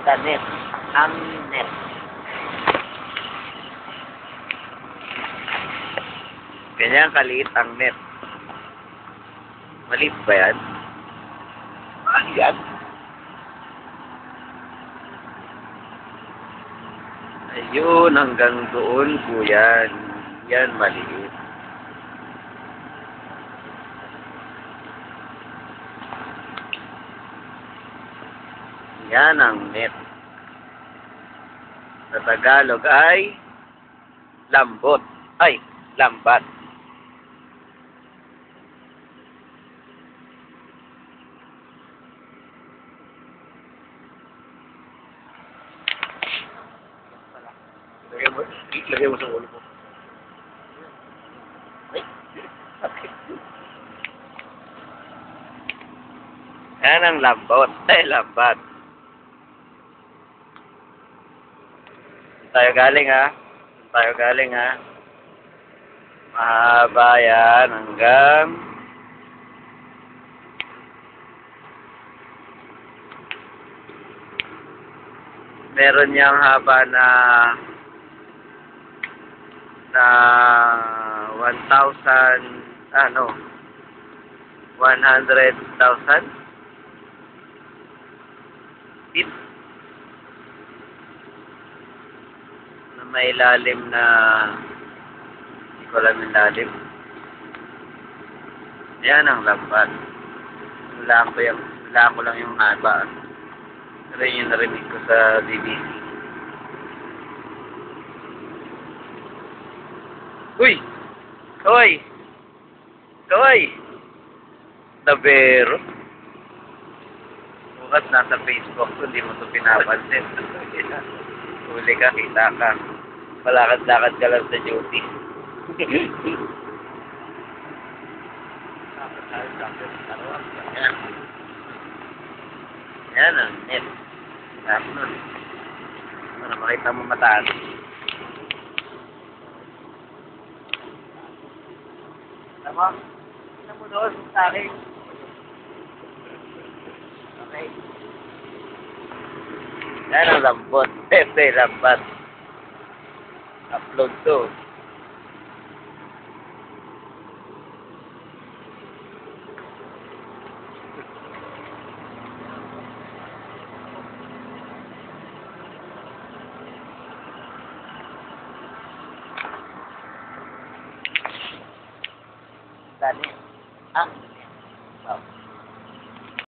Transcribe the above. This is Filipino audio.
The net. Ang net. Ganyan kaliit ang net. Maliit ba yan? Yan. Ayun, hanggang doon po yan. Yan, maliit. Yan ang net. Sa Tagalog ay lambot. Ay, lambat. Lagay mo sa ulo ko. Ay. Okay. Yan ang lambot. Ay, lambat. Tayo galing ha. Tayo galing ha. Mahaba yan hanggang meron niyang haba na 100,000 feet na may lalim na hindi ko alam yung lalim. Yan ang lambat. Wala ko lang yung haba. Pero yun yung narinig ko sa BBC. Uy! Kaway! Kaway! Tabero. Bukas nasa Facebook ko, hindi mo ito pinapansin. Huli ka, kita ka. Palakad-lakad ka lang sa duty. Yan. Yan ang net. Tapos nun. Ano, makita mo mataas. Tama? Tignan mo doon sa akin. Okay. Yan ang lambot. Pepe lambat. Upload to.